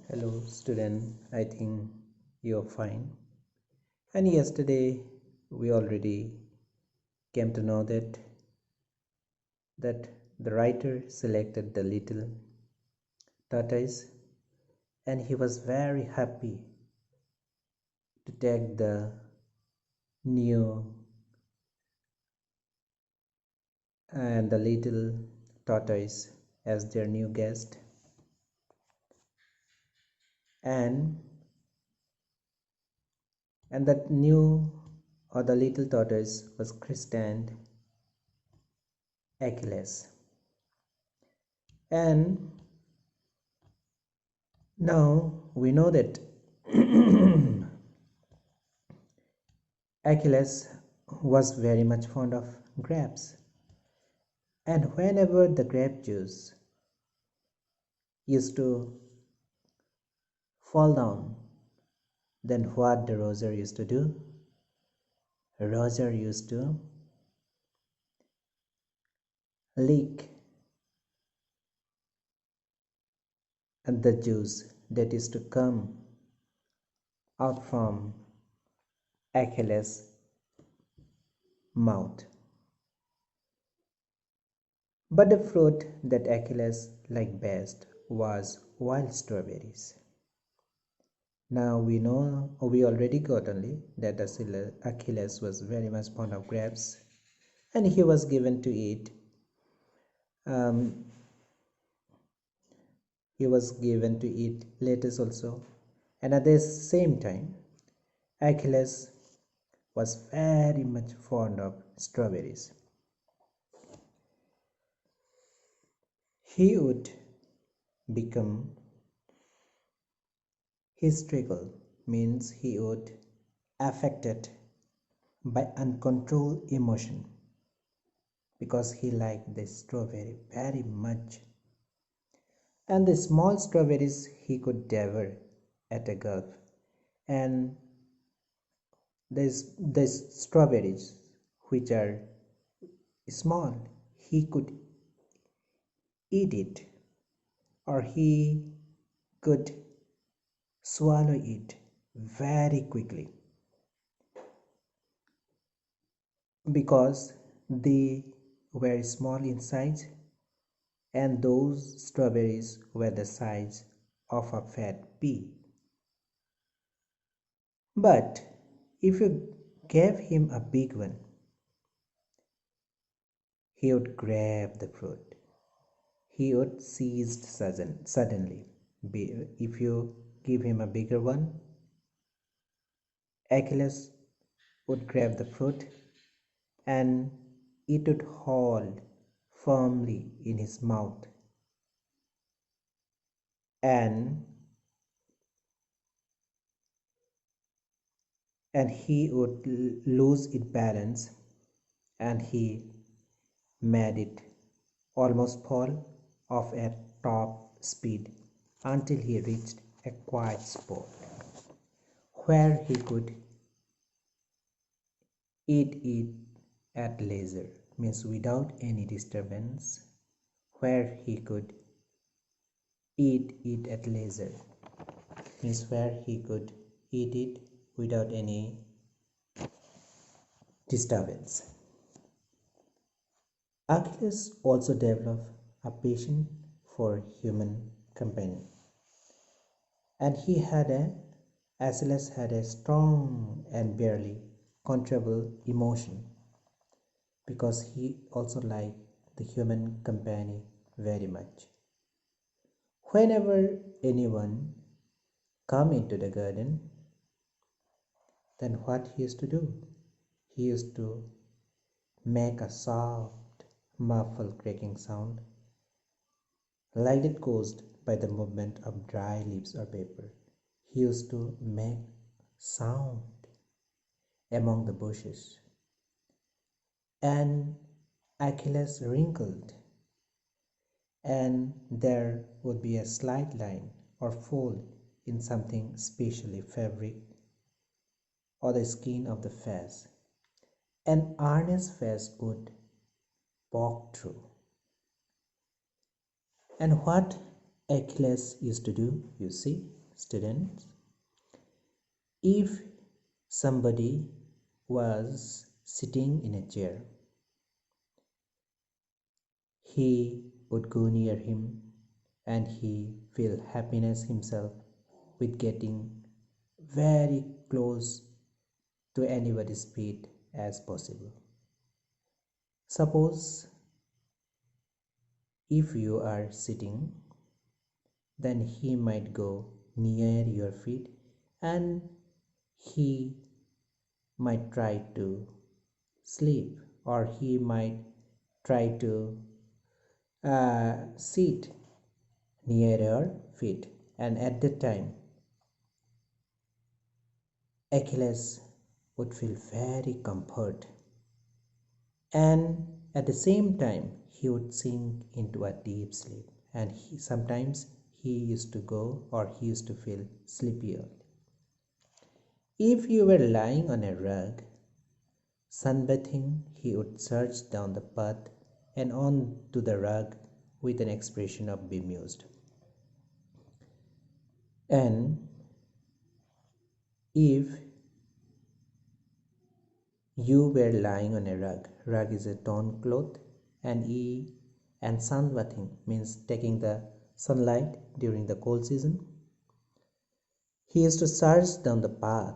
Hello, student. I think you're fine. And yesterday we already came to know that the writer selected the little tortoise, and he was very happy to take the new and the little tortoise as their new guest. And that new or the little tortoise was christened Achilles. And now we know that Achilles was very much fond of grapes, and whenever the grape juice used to fall down, then what the Roger used to do? Roger used to lick the juice that is to come out from Achilles' mouth. But the fruit that Achilles liked best was wild strawberries. Now we know, or we already got only, that Achilles was very much fond of grapes, and he was given to eat. He was given to eat lettuce also, and at the same time, Achilles was very much fond of strawberries. He would become hysterical, means he would affected by uncontrolled emotion because he liked the strawberry very much, and the small strawberries he could devour at a gulp, and the strawberries which are small he could eat it, or he could swallow it very quickly because they were small in size, and those strawberries were the size of a fat pea. But if you gave him a big one, he would grab the fruit. He would seize suddenly. If you give him a bigger one, Achilles would grab the fruit and it would hold firmly in his mouth, and he would lose its balance, and he made it almost fall off at top speed until he reached a quiet spot where he could eat it at leisure, means without any disturbance, where he could eat it at leisure, means where he could eat it without any disturbance. Achilles also developed a passion for human company, and Achilles had a strong and barely controllable emotion because he also liked the human company very much. Whenever anyone come into the garden, then what he used to do? He used to make a soft, muffled cracking sound, like it caused by the movement of dry leaves or paper. He used to make sound among the bushes, and Achilles wrinkled, and there would be a slight line or fold in something, especially fabric or the skin of the face. An earnest face would poke through. And what Achilles used to do, you see, students, if somebody was sitting in a chair, he would go near him and he feel happiness himself with getting very close to anybody's feet as possible. Suppose if you are sitting, then he might go near your feet and he might try to sleep, or he might try to sit near your feet. And at that time, Achilles would feel very comfort, and at the same time he would sink into a deep sleep, and sometimes he used to go, or he used to feel sleepy early. If you were lying on a rug sunbathing, he would search down the path and on to the rug with an expression of bemused. And if you were lying on a rug is a torn cloth, and sunbathing means taking the sunlight during the cold season. He used to search down the path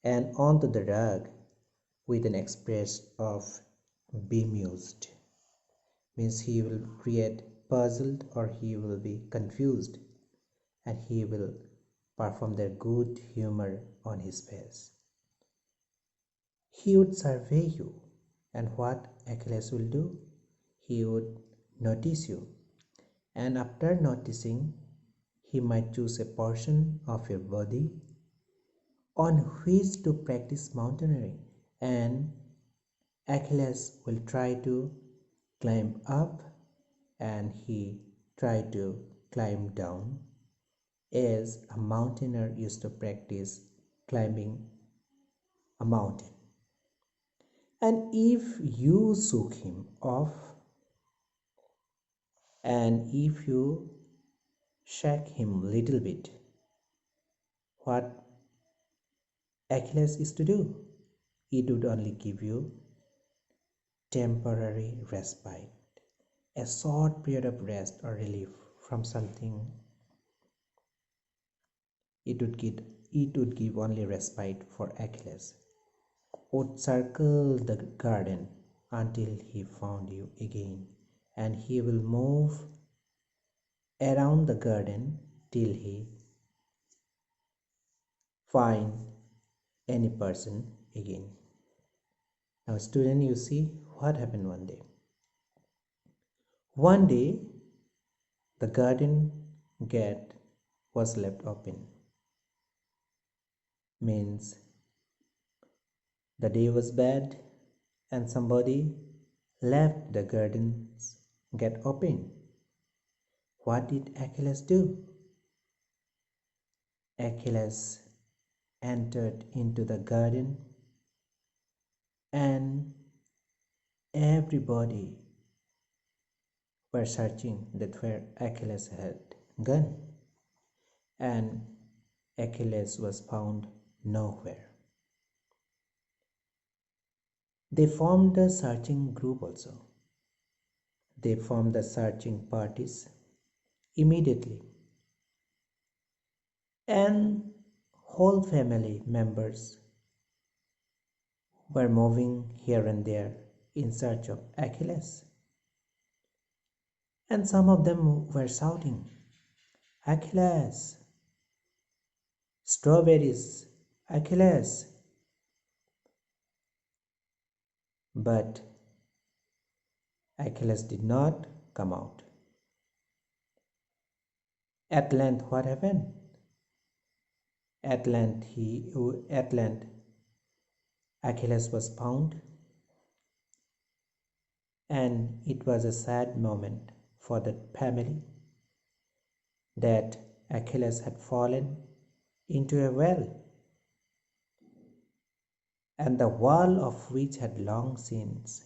and onto the rug with an express of bemused, means he will create puzzled, or he will be confused, and he will perform their good humor on his face. He would survey you, and what Achilles will do? He would notice you, and after noticing, he might choose a portion of your body on which to practice mountaineering, and Achilles will try to climb up and he try to climb down, as a mountaineer used to practice climbing a mountain. And if you shook him off, and if you shake him little bit, what Achilles is to do? It would only give you temporary respite, a short period of rest or relief from something. It would give only respite for Achilles. Would circle the garden until he found you again, and he will move around the garden till he find any person again. Now student, you see what happened one day. One day the garden gate was left open, means the day was bad and somebody left the garden's gate open. What did Achilles do? Achilles entered into the garden, and everybody were searching that where Achilles had gone, and Achilles was found nowhere. They formed a searching group also. They formed the searching parties immediately, and whole family members were moving here and there in search of Achilles. And some of them were shouting, Achilles! Strawberries! Achilles! But Achilles did not come out. At length, what happened? At length, Achilles was found, and it was a sad moment for the family that Achilles had fallen into a well, and the wall of which had long since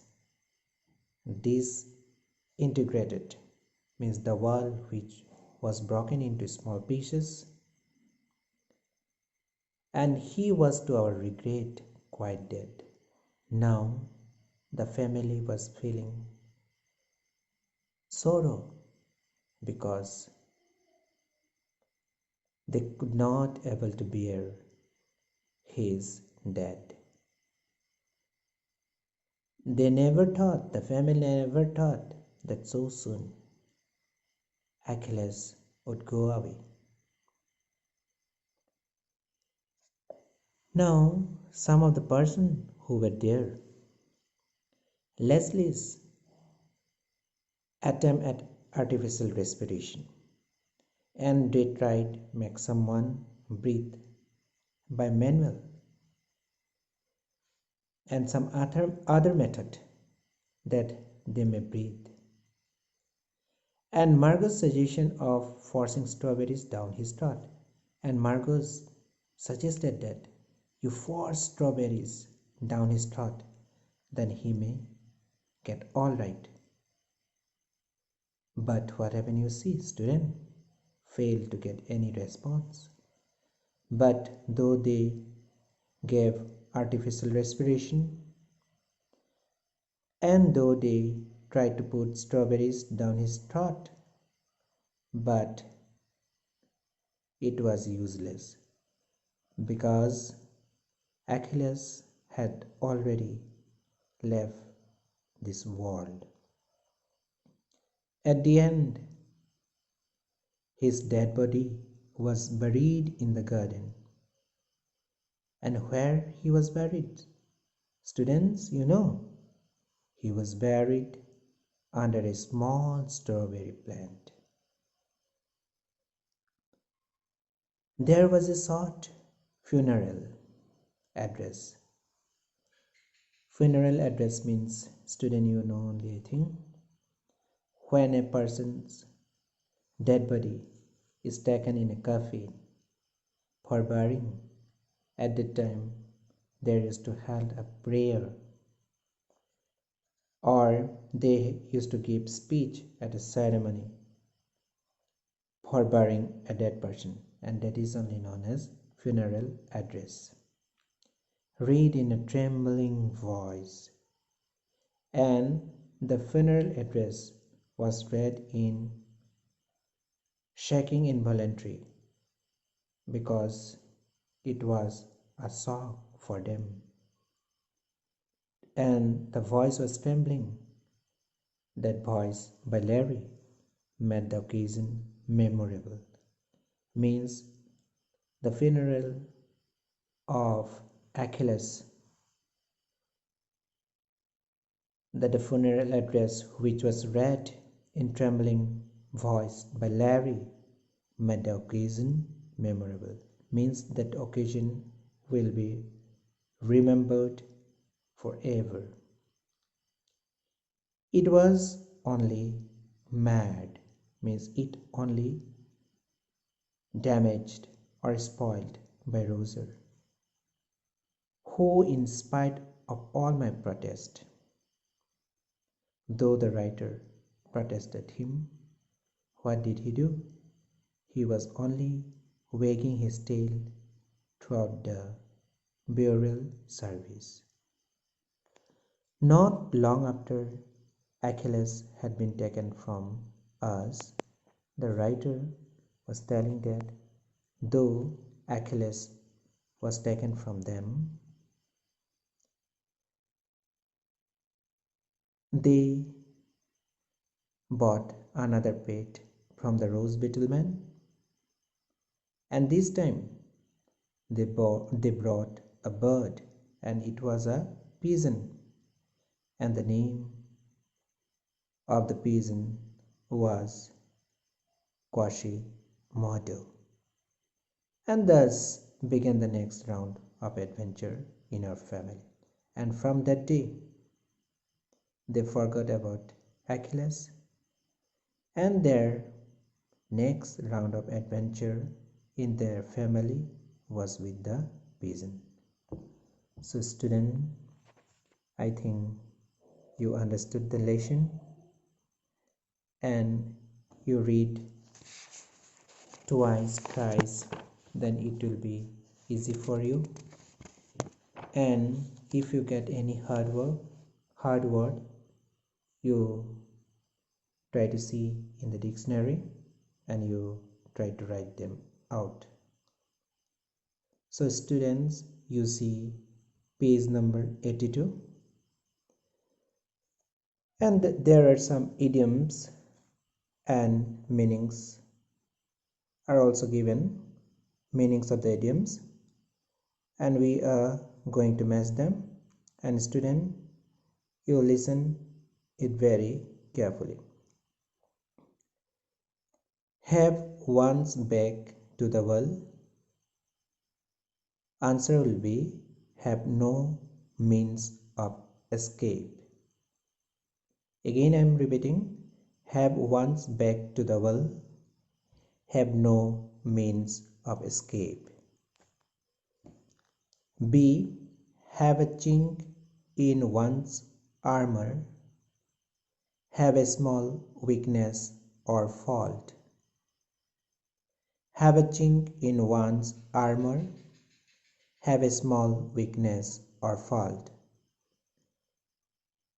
disintegrated, means the wall which was broken into small pieces and he was to our regret quite dead. Now the family was feeling sorrow because they could not able to bear his death. The family never thought that so soon Achilles would go away. Now, some of the person who were there, Leslie's attempt at artificial respiration, and they tried make someone breathe by manual and some other method that they may breathe. And Margot's suggestion of forcing strawberries down his throat, and Margot suggested that you force strawberries down his throat, then he may get all right. But what happened, you see, student failed to get any response. But though they gave artificial respiration, and though they tried to put strawberries down his throat, but it was useless because Achilles had already left this world. At the end, his dead body was buried in the garden. And where he was buried? Students, you know, he was buried under a small strawberry plant. There was a short funeral address. Funeral address means, student, you know only a thing. When a person's dead body is taken in a coffin for burying, at that time there used to held a prayer, or they used to give speech at a ceremony for burying a dead person, and that is only known as funeral address. Read in a trembling voice, and the funeral address was read in shaking involuntary because it was a song for them, and the voice was trembling. That voice by Larry made the occasion memorable. Means the funeral of Achilles, that the funeral address which was read in trembling voice by Larry made the occasion memorable. Means that occasion will be remembered forever. It was only mad, means it only damaged or spoiled by Roser, who, in spite of all my protest, though the writer protested him, what did he do? He was only wagging his tail throughout the burial service. Not long after Achilles had been taken from us, the writer was telling that though Achilles was taken from them, they bought another pet from the rose beetle man, and this time they brought a bird, and it was a pigeon, and the name of the pigeon was Quasimodo. And thus began the next round of adventure in our family. And from that day, they forgot about Achilles, and their next round of adventure in their family was with the pigeon. So, student, I think you understood the lesson, and you read twice, thrice, then it will be easy for you. And if you get any hard word, you try to see in the dictionary and you try to write them out. So students, you see page number 82, and there are some idioms and meanings are also given, meanings of the idioms, and we are going to match them. And student, you listen it very carefully. Have one's back to the wall. Answer will be have no means of escape. Again I am repeating, have one's back to the wall, have no means of escape. B. Have a chink in one's armor, have a small weakness or fault. Have a chink in one's armor, have a small weakness or fault.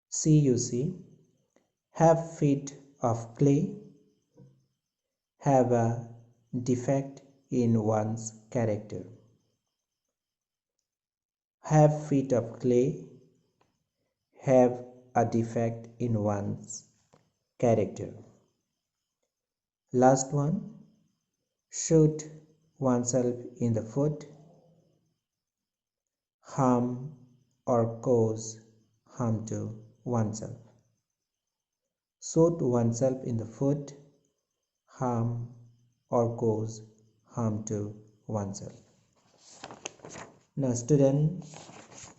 C. You see, have feet of clay, have a defect in one's character. Have feet of clay, have a defect in one's character. Last one, shoot oneself in the foot, harm or cause harm to oneself. Shoot oneself in the foot, harm or cause harm to oneself. Now student,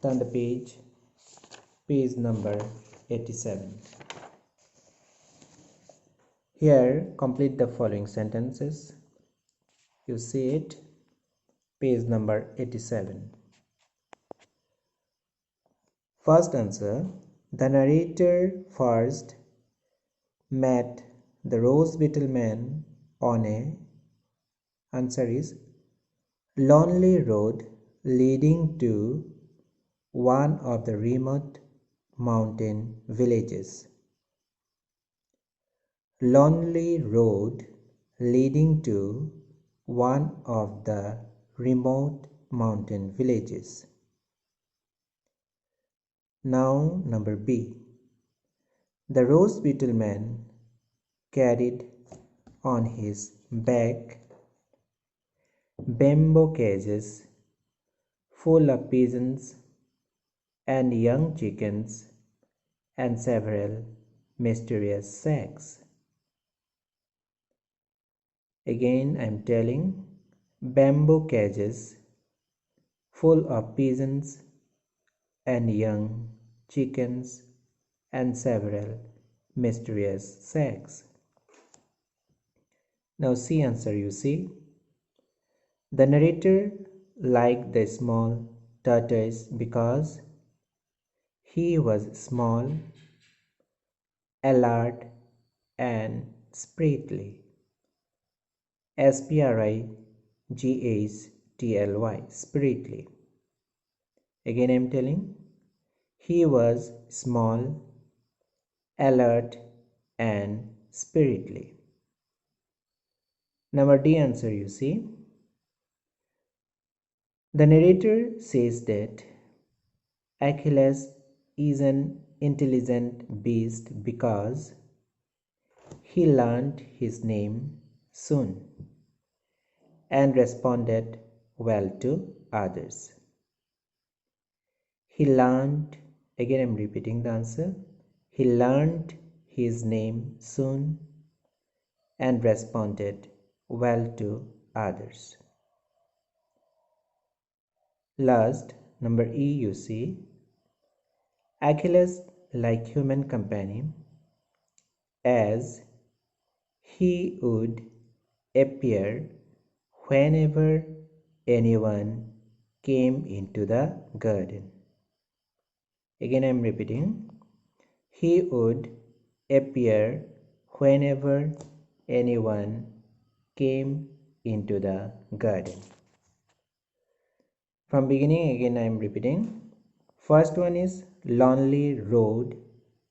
turn the page number 87. Here complete the following sentences. You see it, page number 87. First answer, the narrator first met the rose beetle man on a, answer is, lonely road leading to one of the remote mountain villages. Lonely road leading to one of the remote mountain villages. Now number B. The rose beetle man carried on his back bamboo cages full of pigeons and young chickens and several mysterious sacks. Again I am telling, bamboo cages full of pigeons and young chickens and several mysterious sacks. Now C answer you see. The narrator liked the small tortoise because he was small, alert and sprightly. Sprightly, sprightly. Again I am telling, he was small, alert and sprightly. Number D answer you see. The narrator says that Achilles is an intelligent beast because he learned his name soon and responded well to others. He learned, again I am repeating the answer, he learned his name soon and responded well to others. Last, number E you see, Achilles like human companion as he would appear whenever anyone came into the garden. Again I am repeating, he would appear whenever anyone came into the garden. From beginning again I am repeating. First one is lonely road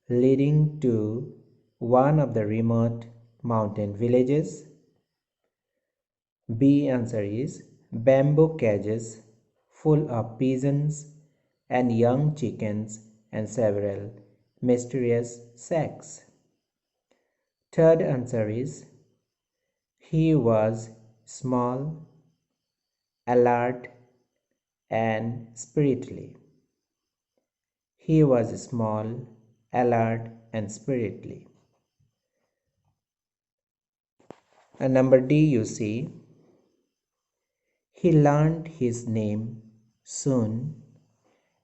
leading to one of the remote mountain villages. B answer is bamboo cages full of pigeons and young chickens and several mysterious sacks. Third answer is he was small, alert, and spirited. He was small, alert, and spirited. And number D, you see, he learned his name soon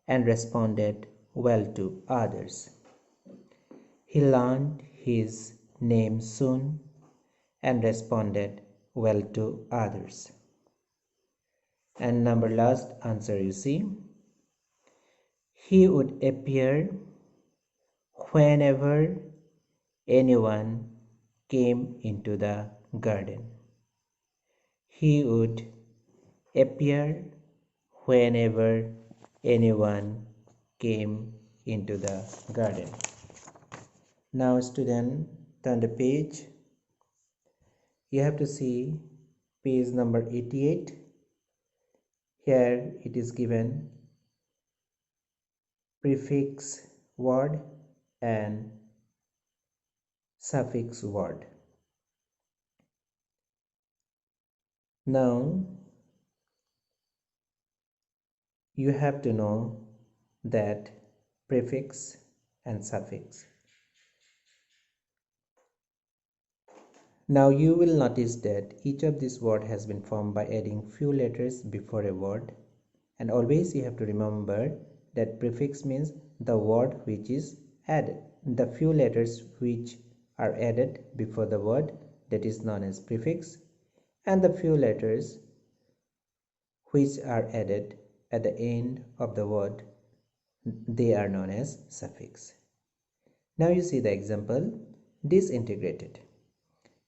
and responded well to others. He learned his name soon and responded well to others. And number last answer, you see, he would appear whenever anyone came into the garden. He would appear whenever anyone came into the garden. Now student, turn the page. You have to see page number 88. Here it is given prefix word and suffix word. Now you have to know that prefix and suffix. Now you will notice that each of these words has been formed by adding few letters before a word, and always you have to remember that prefix means the word which is added. The few letters which are added before the word, that is known as prefix, and the few letters which are added at the end of the word, they are known as suffix. Now you see the example, disintegrated.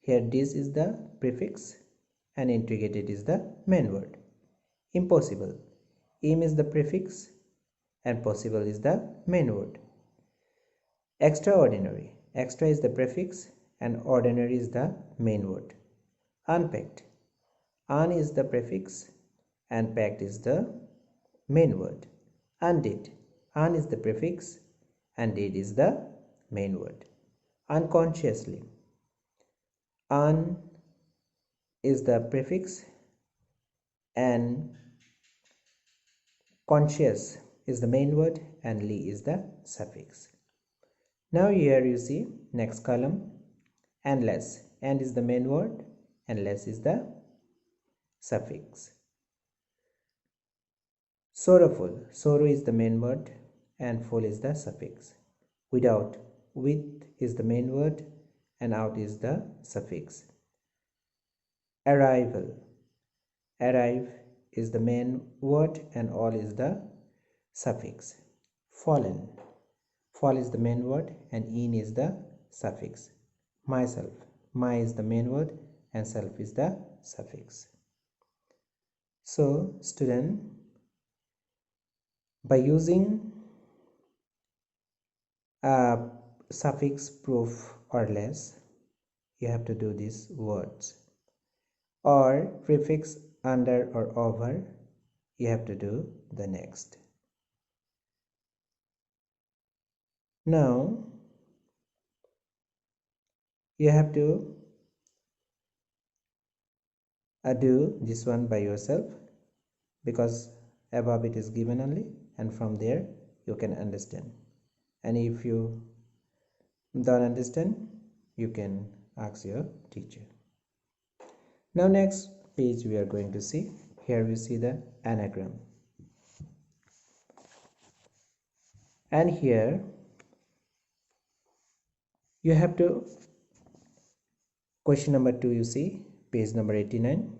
Here this is the prefix and integrated is the main word. Impossible. Im is the prefix and possible is the main word. Extraordinary. Extra is the prefix and ordinary is the main word. Unpacked. Un is the prefix and packed is the main word. Undid. Un is the prefix and did is the main word. Unconsciously. Un is the prefix and conscious is the main word and li is the suffix. Now here you see next column, endless. End is the main word and less is the suffix. Sorrowful. Sorrow is the main word and full is the suffix. Without. With is the main word and out is the suffix. Arrival. Arrive is the main word and all is the suffix. Fallen. Fall is the main word and in is the suffix. Myself. My is the main word and self is the suffix. So student, by using a suffix proof or less, you have to do these words, or prefix under or over, you have to do the next. Now you have to do this one by yourself because above it is given only and from there you can understand, and if you don't understand you can ask your teacher. Now next page we are going to see, here we see the anagram, and here you have to question number 2, you see page number 89.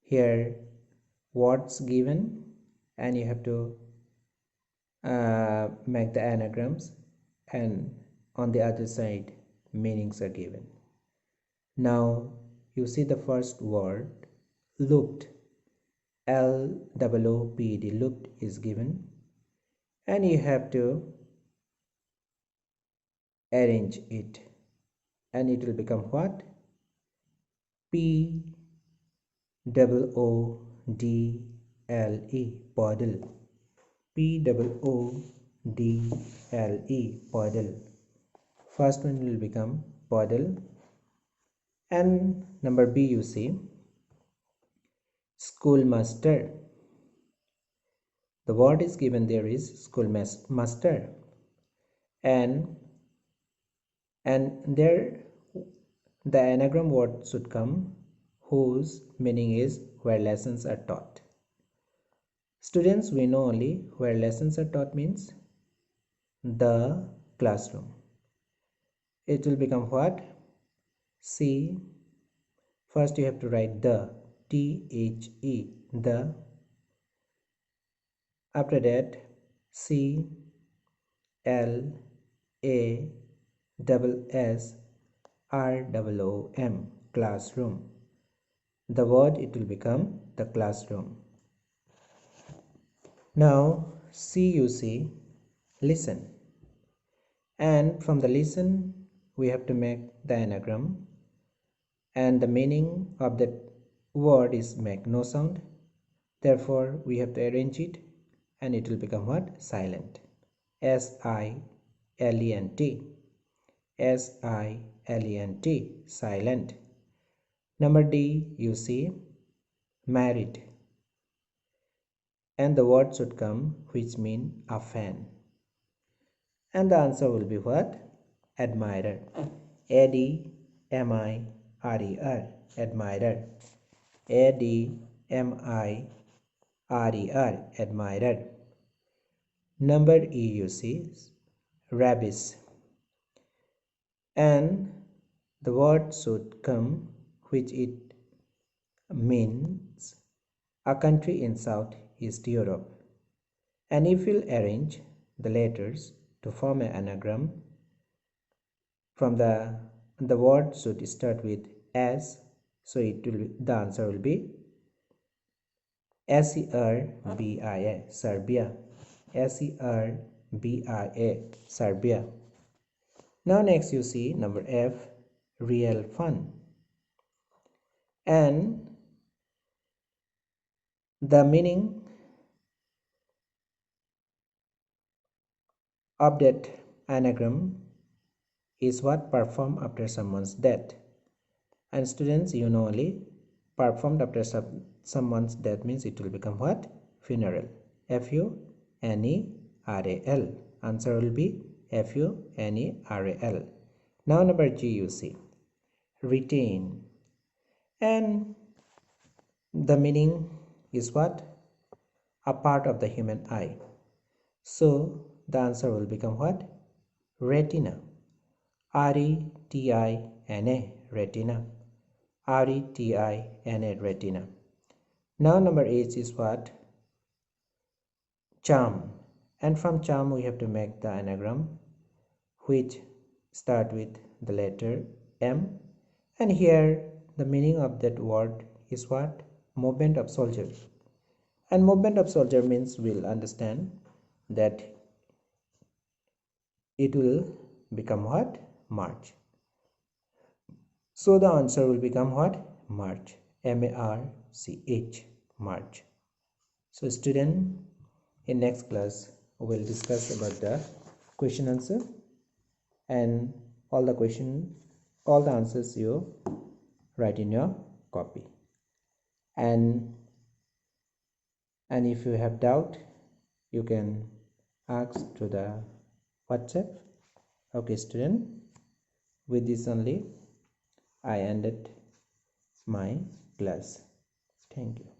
Here words given and you have to make the anagrams, and on the other side meanings are given. Now you see the first word looked. LOOPED, looped, is given, and you have to arrange it, and it will become what? POODLE, poodle. POODLE, poodle. First one will become poodle. And number B, you see schoolmaster. The word is given there is schoolmaster, and there the anagram word should come, whose meaning is where lessons are taught. Students, we know only where lessons are taught means the classroom. It will become what? See, first you have to write the, THE, the. After that, CLASSROOM, classroom. The word, it will become the classroom. Now C, you see listen, and from the listen we have to make the anagram, and the meaning of that word is make no sound, therefore we have to arrange it, and it will become what? Silent. SILENT, SILENT, silent. Number D, you see married, and the word should come which mean a fan, and the answer will be what? Admirer. ADMIRER, admirer. ADMIRER, admirer. Number E, you see rabbis, and the word should come which it means a country in Southeast Europe, and if you'll arrange the letters to form an anagram, from the word should start with S, so the answer will be SERBIA, Serbia. SERBIA, Serbia. Now next you see number F, real fun, and the meaning of that anagram is what? Performed after someone's death. And students, you know only performed after someone's death means it will become what? Funeral. FUNERAL. Answer will be FUNERAL. Now number G, you see retain, and the meaning is what? A part of the human eye. So the answer will become what? Retina. RETINA, retina. RETINA, retina. Now number H is what? Charm, and from charm we have to make the anagram which start with the letter M, and here the meaning of that word is what? Movement of soldier, and movement of soldier means we'll understand that it will become what? March. So the answer will become what? March. MARCH, March. So student, in next class we will discuss about the question answer, and all the answers you write in your copy, and if you have doubt you can ask to the WhatsApp. Okay student, with this only I ended my class. Thank you.